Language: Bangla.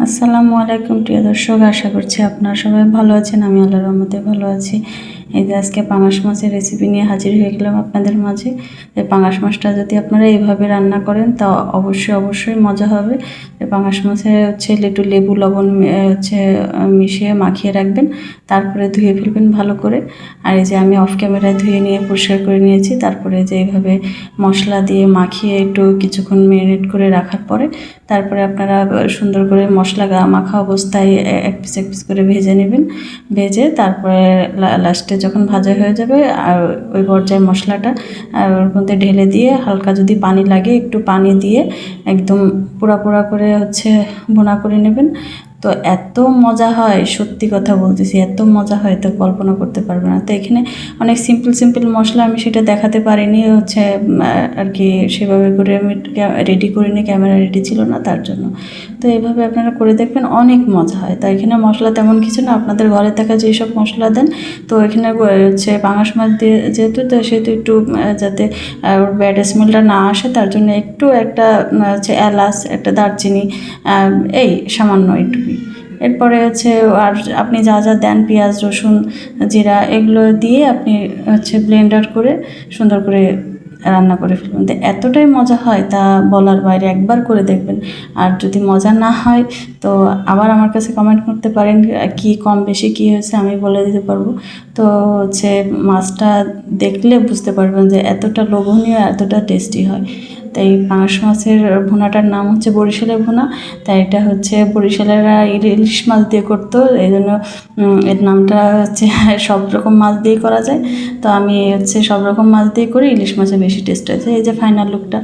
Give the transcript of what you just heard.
আসসালামু আলাইকুম প্রিয় দর্শক, আশা করছি আপনারা সবাই ভালো আছেন। আমি আল্লাহর রহমতে ভালো আছি। এই যে আজকে পাঙাশ মাছের রেসিপি নিয়ে হাজির হয়ে গেলাম আপনাদের মাঝে। এই পাঙাশ মাছটা যদি আপনারা এইভাবে রান্না করেন তা অবশ্যই মজা হবে। পাঙাশ মাছে একটু লেবু লবণ মিশিয়ে মাখিয়ে রাখবেন, তারপরে ধুয়ে ফেলবেন ভালো করে। আর এই যে আমি অফ ক্যামেরায় ধুয়ে নিয়ে পরিষ্কার করে নিয়েছি। তারপরে যে এইভাবে মশলা দিয়ে মাখিয়ে একটু কিছুক্ষণ ম্যারিনেট করে রাখার পরে তারপরে আপনারা সুন্দর করে মশলা মাখা অবস্থায় এক পিস করে ভেজে নেবেন। ভেজে তারপরে লাস্টে যখন ভাজা হয়ে যাবে আর ওই পর্যায়ে মশলাটা ওর মধ্যে ঢেলে দিয়ে হালকা যদি পানি লাগে একটু পানি দিয়ে একদম পোড়া করে ভুনা করে নেবেন। তো এত মজা হয়, সত্যি কথা বলতেছি, এত মজা হয় তো কল্পনা করতে পারবে না। তো এখানে অনেক সিম্পল মশলা আমি সেটা দেখাতে পারিনি আর কি, সেভাবে করে আমি রেডি করিনি, ক্যামেরা রেডি ছিল না তার জন্য। তো এইভাবে আপনারা করে দেখবেন, অনেক মজা হয়। তো এখানে মশলা তেমন কিছু না, আপনাদের ঘরে থাকা যেসব মশলা দেন। তো এখানে পাঙাশ মাছ দিয়ে যেহেতু, তো সেহেতু একটু যাতে ওর ব্যাড স্মেলটা না আসে তার জন্য একটু একটা এলাচ, একটা দারচিনি, এই সামান্য একটু। এরপরে আর আপনি যা দেন, পেঁয়াজ রসুন জিরা এগুলো দিয়ে আপনি ব্লেন্ডার করে সুন্দর করে রান্না করে ফেলবেন। তো এতটাই মজা হয় তা বলার বাইরে, একবার করে দেখবেন। আর যদি মজা না হয় তো আবার আমার কাছে কমেন্ট করতে পারেন, কি কম বেশি কী হয়েছে আমি বলে দিতে পারবো। তো মাছটা দেখলে বুঝতে পারবেন যে এতটা লোভনীয়, এতটা টেস্টি হয়। তাই পাঙাশ মাছের ভুনাটার নাম বরিশালের ভুনা। তাই এটা বরিশালেরা ইলিশ মাছ দিয়ে করতো, এই জন্য এর নামটা সব রকম মাছ দিয়েই করা যায়। তো আমি সব রকম মাছ দিয়ে করি, ইলিশ মাছে বেশি টেস্ট হয়েছে। এই যে ফাইনাল লুকটা